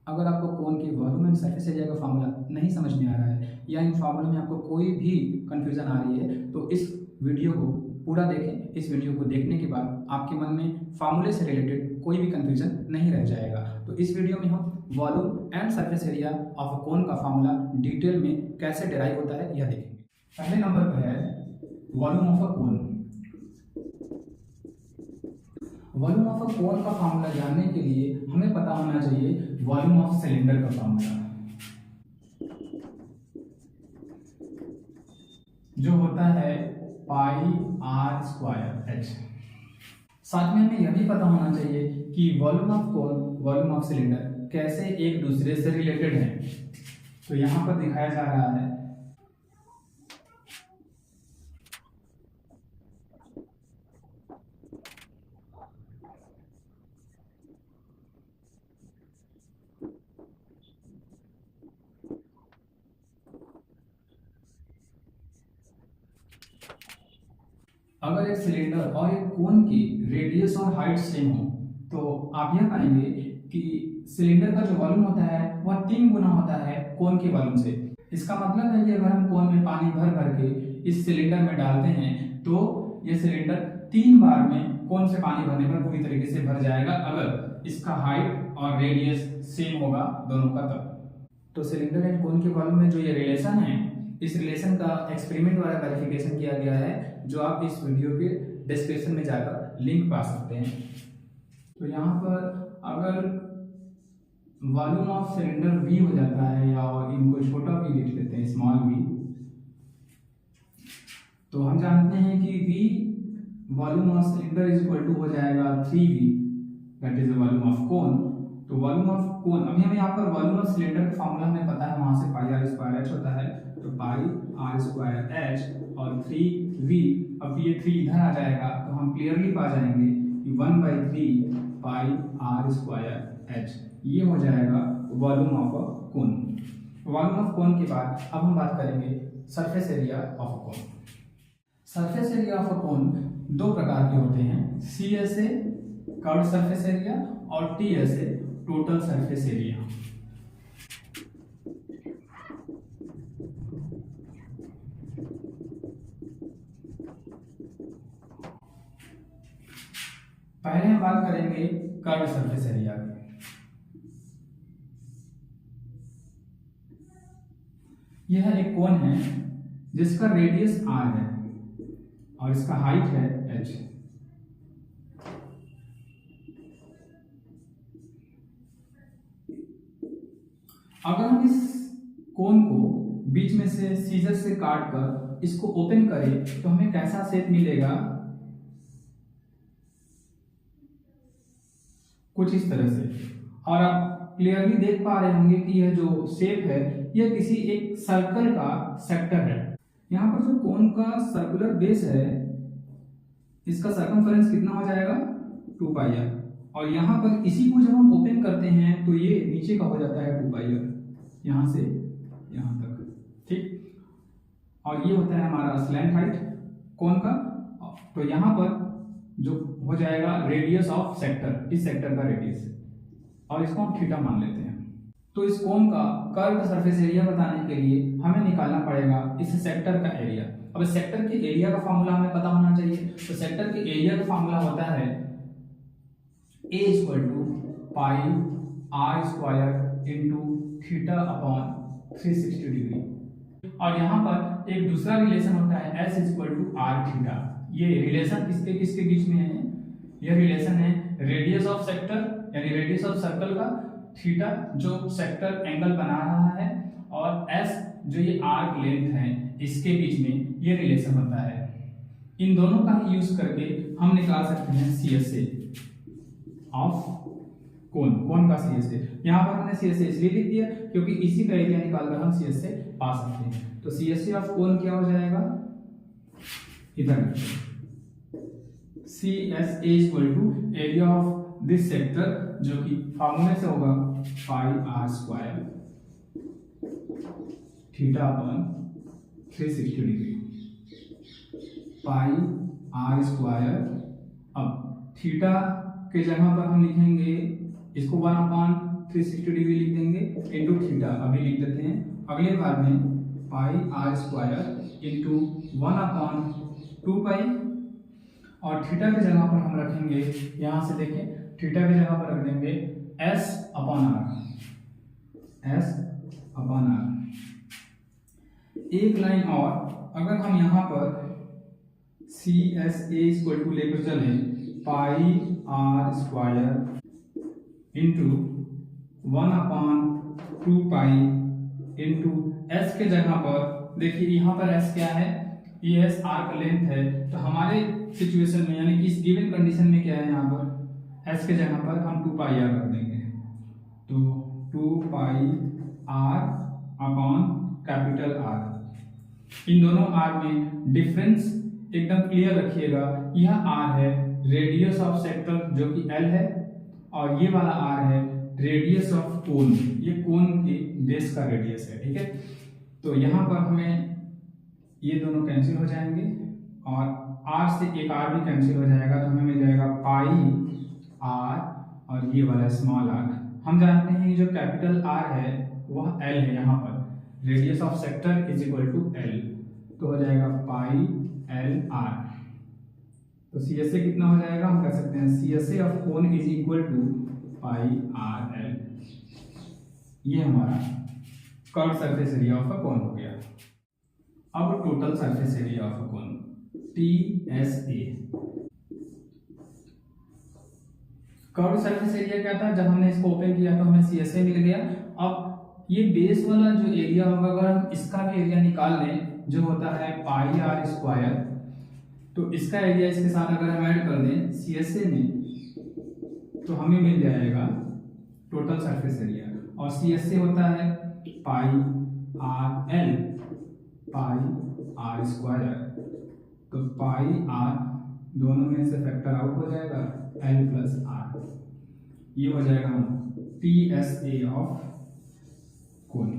अगर आपको कोन की वॉल्यूम एंड सरफेस एरिया का फार्मूला नहीं समझ में आ रहा है या इन फार्मूले में आपको कोई भी कन्फ्यूज़न आ रही है तो इस वीडियो को पूरा देखें। इस वीडियो को देखने के बाद आपके मन में फार्मूले से रिलेटेड कोई भी कन्फ्यूज़न नहीं रह जाएगा। तो इस वीडियो में हम volume and surface area of a cone का फार्मूला डिटेल में कैसे डिराइव होता है यह देखेंगे। पहले नंबर पर है volume of a cone. Volume of a cone का फार्मूला जानने के लिए हमें पता होना चाहिए वॉल्यूम ऑफ सिलेंडर का फार्मूला, जो होता है पाई आर स्क्वायर एच। साथ में हमें यह भी पता होना चाहिए कि volume of cone volume of cylinder कैसे एक दूसरे से रिलेटेड हैं। तो यहाँ पर दिखाया जा रहा है अगर एक सिलेंडर और एक कोन की रेडियस और हाइट सेम हो तो आप यह पाएंगे कि सिलेंडर का जो वॉल्यूम होता है वह 3 गुना होता है कोन के वॉल्यूम से। इसका मतलब है कि अगर हम कोन में पानी भर भर के इस सिलेंडर में डालते हैं तो यह सिलेंडर 3 बार में कोन से पानी भरने पर पूरी तरीके से भर जाएगा, अगर इसका हाइट और रेडियस सेम होगा दोनों का तब। तो सिलेंडर एंड कोन के वॉल्यूम में जो ये रिलेशन है, इस रिलेशन का एक्सपेरिमेंट द्वारा वेरिफिकेशन किया गया है, जो आप इस वीडियो के डिस्क्रिप्शन में जाकर लिंक पा सकते हैं। तो यहाँ पर अगर वॉल्यूम ऑफ सिलेंडर V हो जाता है या इनको छोटा v लिख लेते हैं, स्मॉल v, तो हम जानते हैं कि V volume of cylinder is equal to हो जाएगा 3v, that is volume of cone. तो वॉल्यूम ऑफ कोन, अभी हमें यहाँ पर वॉल्यूम ऑफ सिलेंडर का फार्मूला हमें पता है, वहां से पाई आर स्क्वायर एच होता है, तो पाई आर स्क्वायर एच और 3v। अब ये 3 इधर आ जाएगा तो हम क्लियरली पा जाएंगे कि 1/3 पाई आर स्क्वायर एच, ये हो जाएगा volume of a cone. Volume of cone के बाद अब हम बात करेंगे surface area of a cone. Surface area of a cone 2 प्रकार के होते हैं, CSA कर्व्ड सरफेस एरिया और TSA टोटल सरफेस एरिया। पहले हम बात करेंगे कर्व्ड सरफेस एरिया की। यह एक कोन है जिसका रेडियस r है और इसका हाइट है h। अगर हम इस कोन को बीच में से सीजर से काट कर इसको ओपन करें तो हमें कैसा शेप मिलेगा, कुछ इस तरह से। और आप क्लियरली देख पा रहे होंगे कि यह जो शेप है यह किसी एक सर्कल का सेक्टर है। यहाँ पर जो कोन का सर्कुलर बेस है, इसका सर्कमफरेंस कितना हो जाएगा 2 पाई आर, और यहाँ पर इसी को जब हम ओपन करते हैं तो ये नीचे का हो जाता है 2 पाई आर, यहाँ से यहाँ तक, ठीक। और ये होता है हमारा स्लैंट हाइट कोन का। तो यहाँ पर जो हो जाएगा रेडियस ऑफ सेक्टर, इस सेक्टर का रेडियस, और इसको हम थीटा मान लेते हैं। तो इस कोन का कर्व्ड सरफेस एरिया बताने के लिए हमें निकालना पड़ेगा इस सेक्टर का एरिया। अब सेक्टर के एरिया का फार्मूला हमें पता होना चाहिए। तो सेक्टर के एरिया का फार्मूला होता है A equal to pi r square into theta upon 360 degree. और यहाँ पर एक दूसरा रिलेशन होता है S equal to r theta. ये रिलेशन किसके किसके बीच में है, यह रिलेशन है रेडियस ऑफ सेक्टर यानी रेडियस ऑफ सर्कल का, थीटा जो सेक्टर एंगल बना रहा है, और S जो ये आर्क लेंथ है, इसके बीच में ये रिलेशन होता है। इन दोनों का यूज करके हम निकाल सकते हैं CSA ऑफ कोन, कोन का CSA। यहाँ पर हमने CSA इसलिए लिख दिया क्योंकि इसी का एरिया निकालकर हम CSA पा सकते हैं। तो CSA ऑफ कोन क्या हो जाएगा, इधर CSA equal to area of this sector, जो कि फार्मूले से होगा pi r square theta upon 360 degree, pi r square. अब थीटा के जगह पर हम लिखेंगे इसको 1 अपॉन 360 डिग्री लिख देंगे इंटू थीटा, अभी लिख देते हैं। अगले भाग में पाई आर स्क्वायर इंटू 1/2 पाई, और थीटा की जगह पर हम रखेंगे, यहाँ से देखें, थीटा की जगह पर रख देंगे S/R। एक लाइन और, अगर हम यहाँ पर C S A equal to लेकर चले pi r square into 1/2 pi into S के जगह पर देखिए, यहाँ पर एस क्या है, ये एस आर का लेंथ है। तो हमारे सिचुएशन में यानी कि इस गिवन कंडीशन में क्या है, यहाँ पर एस के जगह पर हम 2 पाई आर रख देंगे। तो 2 पाई आर अपॉन कैपिटल आर। इन दोनों आर में डिफरेंस एकदम क्लियर रखिएगा। यह आर है रेडियस ऑफ सेक्टर जो कि एल है, और ये वाला आर है रेडियस ऑफ कोन, ये कोन के बेस का रेडियस है। ठीक है, तो यहाँ पर हमें ये दोनों कैंसिल हो जाएंगे और आर से एक आर भी कैंसिल हो जाएगा, तो हमें मिल जाएगा पाई आर और ये वाला स्मॉल आर। हम जानते हैं कि जो कैपिटल आर है वह एल है, यहाँ पर radius of sector is equal to L, तो हो जाएगा पाई एल आर। तो सी एस ए कितना हो जाएगा, हम कह सकते हैं C S A of cone is equal to pi r l. ये हमारा curve surface area of a cone हो गया। अब total surface area of a cone T S A. Curve surface area क्या था, जब हमने इसको ओपन किया तो हमें सी एस ए मिल गया। अब ये बेस वाला जो एरिया होगा, अगर हम इसका भी एरिया निकाल लें जो होता है पाई आर स्क्वायर, तो इसका एरिया इसके साथ अगर हम ऐड कर दें सी एस ए में, तो हमें मिल जाएगा टोटल सरफेस एरिया। और सी एस ए होता है pi r l, pi r square, तो पाई आर दोनों में से फैक्टर आउट हो जाएगा एल प्लस आर, ये हो जाएगा T S A of cone.